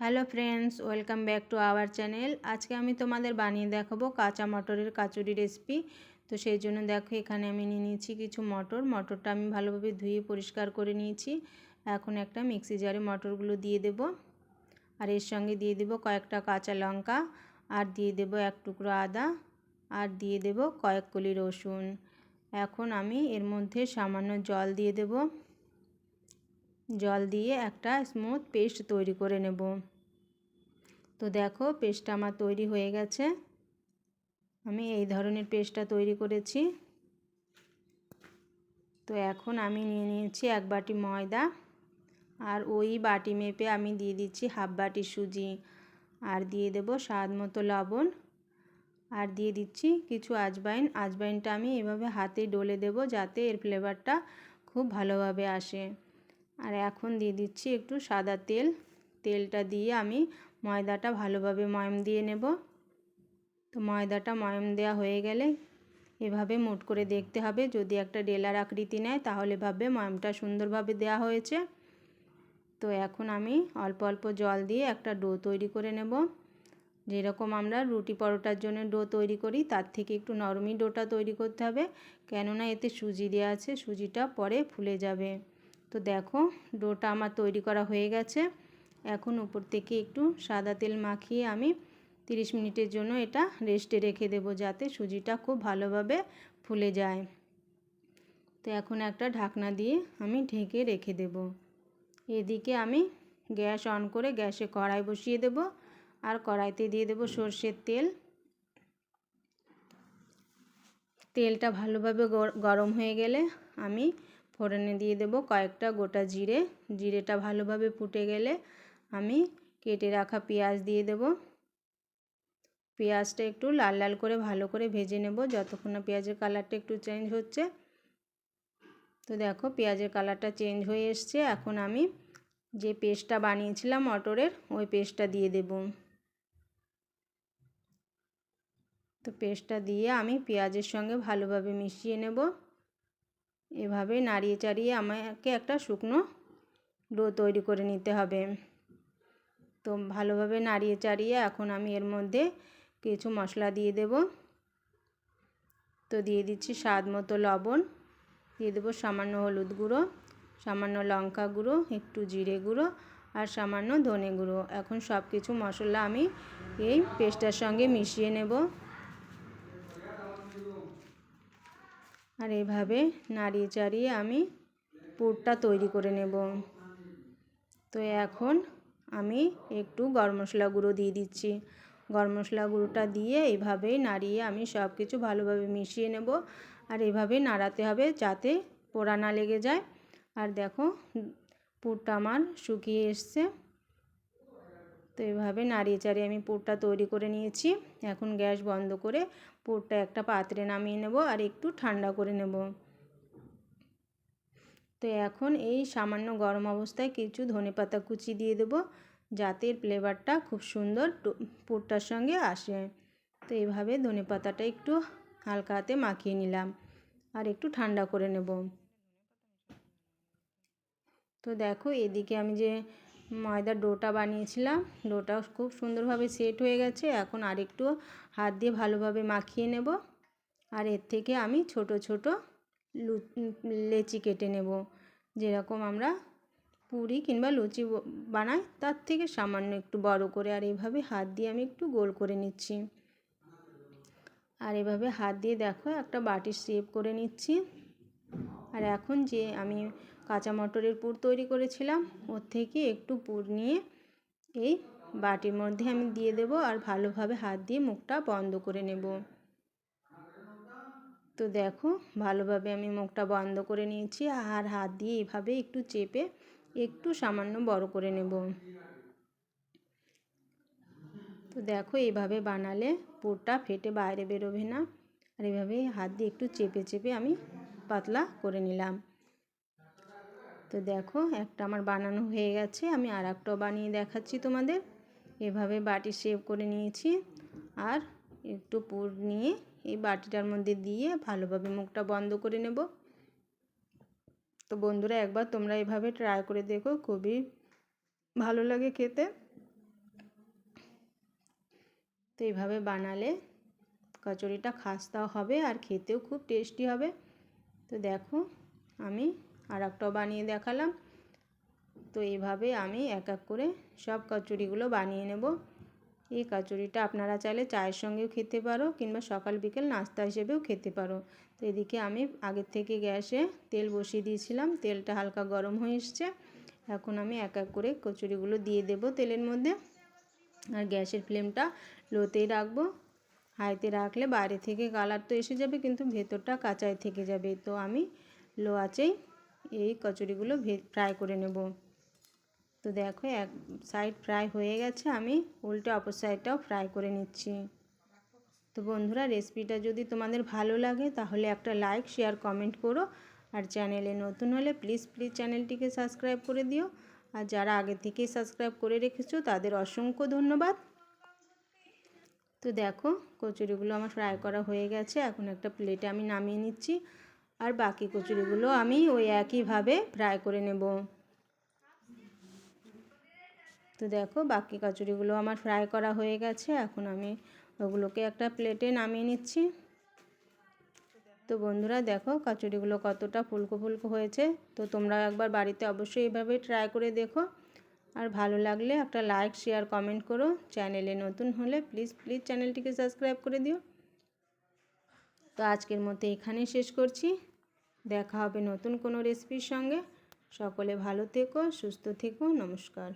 Hello friends, welcome back to our channel. আজকে আমি তোমাদের বানিয়ে দেখাবো কাঁচা মটরের কাচুরি রেসিপি। তো সেই জন্য দেখো এখানে আমি নিয়ে নিয়েছি কিছু মটরটা আমি ভালোভাবে ধুয়ে পরিষ্কার করে নিয়েছি। এখন একটা মিক্সি জারে মটরগুলো দিয়ে দেব, আর এর সঙ্গে দিয়ে দেব কয়েকটা কাঁচা লঙ্কা, আর দিয়ে দেব এক টুকরো আদা, আর দিয়ে দেব কয়েক কলি রসুন। এখন আমি এর মধ্যে সামান্য জল দিয়ে দেব। জল দিয়ে একটা স্মুথ পেস্ট তৈরি করে নেব। তো দেখো পেস্টটা আমার তৈরি হয়ে গেছে। আমি এই ধরনের পেস্টটা তৈরি করেছি। তো এখন আমি নিয়ে নিয়েছি এক বাটি ময়দা, আর ওই বাটি মেপে আমি দিয়ে দিচ্ছি হাফ বাটি সুজি, আর দিয়ে দেব স্বাদ মতো লবণ, আর দিয়ে দিচ্ছি কিছু আজওয়াইনটা আমি এভাবে হাতে ডলে দেব যাতে এর ফ্লেভারটা খুব ভালোভাবে আসে। আর এখন দিয়ে দিচ্ছি একটু সাদা তেলটা দিয়ে আমি ময়দাটা ভালোভাবে ময়াম দিয়ে নেব। তো ময়দাটা ময়াম দেওয়া হয়ে গেলে এভাবে মুট করে দেখতে হবে, যদি একটা ডেলার আকৃতি নেয় তাহলে ভাবে ময়ামটা সুন্দরভাবে দেওয়া হয়েছে। তো এখন আমি অল্প অল্প জল দিয়ে একটা ডো তৈরি করে নেব। যেরকম আমরা রুটি পরোটার জন্য ডো তৈরি করি তার থেকে একটু নরমই ডোটা তৈরি করতে হবে, কেননা এতে সুজি দেওয়া আছে, সুজিটা পরে ফুলে যাবে। তো দেখো ডোটা আমার তৈরি করা হয়ে গেছে। এখন উপর থেকে একটু সাদা তেল মাখিয়ে আমি 30 মিনিটের জন্য এটা রেস্টে রেখে দেব, যাতে সুজিটা খুব ভালোভাবে ফুলে যায়। তো এখন একটা ঢাকনা দিয়ে আমি ঢেকে রেখে দেব। এদিকে আমি গ্যাস অন করে গ্যাসে কড়াই বসিয়ে দেব, আর কড়াইতে দিয়ে দেব সরষের তেল। তেলটা ভালোভাবে গরম হয়ে গেলে আমি ফোড়নে দিয়ে দেব কয়েকটা গোটা জিরেটা ভালোভাবে ফুটে গেলে আমি কেটে রাখা পেঁয়াজ দিয়ে দেব। পেঁয়াজটা একটু লাল লাল করে ভালো করে ভেজে নেব যতক্ষণ না পেঁয়াজের কালারটা একটু চেঞ্জ হচ্ছে। তো দেখো পেঁয়াজের কালারটা চেঞ্জ হয়ে এসছে। এখন আমি যে পেস্টটা বানিয়েছিলাম মটরের, ওই পেস্টটা দিয়ে দেব। তো পেস্টটা দিয়ে আমি পেঁয়াজের সঙ্গে ভালোভাবে মিশিয়ে নেব। এভাবে নাড়িয়ে চাড়িয়ে আমাকে একটা শুকনো ডো তৈরি করে নিতে হবে। তো ভালোভাবে নাড়িয়ে চাড়িয়ে এখন আমি এর মধ্যে কিছু মশলা দিয়ে দেব। তো দিয়ে দিচ্ছি স্বাদ মতো লবণ, দিয়ে দেবো সামান্য হলুদ গুঁড়ো, সামান্য লঙ্কা গুঁড়ো, একটু জিরে গুঁড়ো, আর সামান্য ধনে গুঁড়ো। এখন সব কিছু মশলা আমি এই পেস্টটার সঙ্গে মিশিয়ে নেব, আর এভাবে নাড়িয়ে চাড়িয়ে আমি পুরটা তৈরি করে নেব। তো এখন আমি একটু গরম মশলা গুঁড়ো দিয়ে দিচ্ছি। গরম মশলা গুঁড়োটা দিয়ে এইভাবেই নাড়িয়ে আমি সব কিছু ভালোভাবে মিশিয়ে নেব, আর এভাবে নাড়াতে হবে যাতে পোড়া না লেগে যায়। আর দেখো পুরটা আমার শুকিয়ে এসছে। তো এভাবে নাড়িয়ে চাড়িয়ে আমি পুরটা তৈরি করে নিয়েছি। এখন গ্যাস বন্ধ করে পুরটা একটা পাত্রে নামিয়ে নেব, আর একটু ঠান্ডা করে নেব। তো এখন এই সামান্য গরম অবস্থায় কিছু ধনেপাতা কুচি দিয়ে দেব, যাতে এর ফ্লেভারটা খুব সুন্দর পুরটার সঙ্গে আসে। তো এইভাবে ধনেপাতাটা একটু হালকা হাতে মাখিয়ে নিলাম, আর একটু ঠান্ডা করে নেব। তো দেখো এদিকে আমি যে ময়দার ডোটা বানিয়েছিলাম, ডোটা খুব সুন্দরভাবে সেট হয়ে গেছে। এখন আরেকটু হাত দিয়ে ভালোভাবে মাখিয়ে নেব, আর এর থেকে আমি ছোট ছোট লেচি কেটে নেব। যেরকম আমরা পুরি কিংবা লুচি বানাই তার থেকে সামান্য একটু বড় করে, আর এইভাবে হাত দিয়ে আমি একটু গোল করে নিচ্ছি। আর এভাবে হাত দিয়ে দেখো একটা বাটির শেপ করে নিচ্ছি। আর এখন যে আমি কাঁচা মটরের পুর তৈরি করেছিলাম, ওর থেকে একটু পুর নিয়ে এই বাটির মধ্যে আমি দিয়ে দেব, আর ভালোভাবে হাত দিয়ে মুখটা বন্ধ করে নেব। তো দেখো ভালোভাবে আমি মুখটা বন্ধ করে নিয়েছি, আর হাত দিয়ে এভাবে একটু চেপে একটু সামান্য বড় করে নেব। তো দেখো এইভাবে বানালে পুরটা ফেটে বাইরে বেরোবে না, আর এভাবে হাত দিয়ে একটু চেপে চেপে আমি পাতলা করে নিলাম। তো দেখো একটা আমার বানানো হয়ে গেছে, আমি আর একটাও বানিয়ে দেখাচ্ছি তোমাদের। এভাবে বাটি শেপ করে নিয়েছি, আর একটু পুর নিয়ে এই বাটিটার মধ্যে দিয়ে ভালোভাবে মুখটা বন্ধ করে নেব। তো বন্ধুরা একবার তোমরা এভাবে ট্রাই করে দেখো, খুবই ভালো লাগে খেতে। এইভাবে বানালে কচুরিটা খাস্তাও হবে আর খেতেও খুব টেস্টি হবে। তো দেখো আমি আর একটাও বানিয়ে দেখালাম। তো এইভাবে আমি এক এক করে সব কচুরিগুলো বানিয়ে নেব। এই কচুরিটা আপনারা চাইলে চায়ের সঙ্গেও খেতে পারো কিংবা সকাল বিকেল নাস্তা হিসেবেও খেতে পারো। তো এদিকে আমি আগের থেকে গ্যাসে তেল বসিয়ে দিয়েছিলাম, তেলটা হালকা গরম হয়ে এসছে। এখন আমি এক এক করে কচুরিগুলো দিয়ে দেব তেলের মধ্যে। আর গ্যাসের ফ্লেমটা লোতেই রাখবো। হাইতে রাখলে বাইরে থেকে কালার তো এসে যাবে কিন্তু ভেতরটা কাঁচাই থেকে যাবে। তো আমি লো আঁচেই এই কচুরিগুলো ফ্রাই করে নেব। তো দেখো এক সাইড ফ্রাই হয়ে গেছে, আমি উল্টে অপর সাইডটাও ফ্রাই করে নিচ্ছি। তো বন্ধুরা রেসিপিটা যদি তোমাদের ভালো লাগে তাহলে একটা লাইক শেয়ার কমেন্ট করো। আর চ্যানেলে নতুন হলে প্লিজ চ্যানেলটিকে সাবস্ক্রাইব করে দিও। আর যারা আগে থেকেই সাবস্ক্রাইব করে রেখেছো তাদের অসংখ্য ধন্যবাদ। তো দেখো কচুরিগুলো আমার ফ্রাই করা হয়ে গেছে, এখন একটা প্লেটে আমি নামিয়ে নিচ্ছি। আর বাকি কচুরিগুলো আমি ওই একইভাবে ফ্রাই করে নেব। তো দেখো বাকি কচুরিগুলো আমার ফ্রাই করা হয়ে গেছে, এখন আমি ওগুলোকে একটা প্লেটে নামিয়ে নিচ্ছি। তো বন্ধুরা দেখো কচুরিগুলো কতটা ফুলকো ফুলকো হয়েছে। তো তোমরা একবার বাড়িতে অবশ্যই এইভাবে ট্রাই করে দেখো। আর ভালো লাগলে একটা লাইক শেয়ার কমেন্ট করো। চ্যানেলে নতুন হলে প্লিজ চ্যানেলটিকে সাবস্ক্রাইব করে দিও। তো আজকের মতো এখানেই শেষ করছি। দেখা হবে নতুন কোনো রেসিপির সঙ্গে। সকলে ভালো থেকো, সুস্থ থেকো, নমস্কার।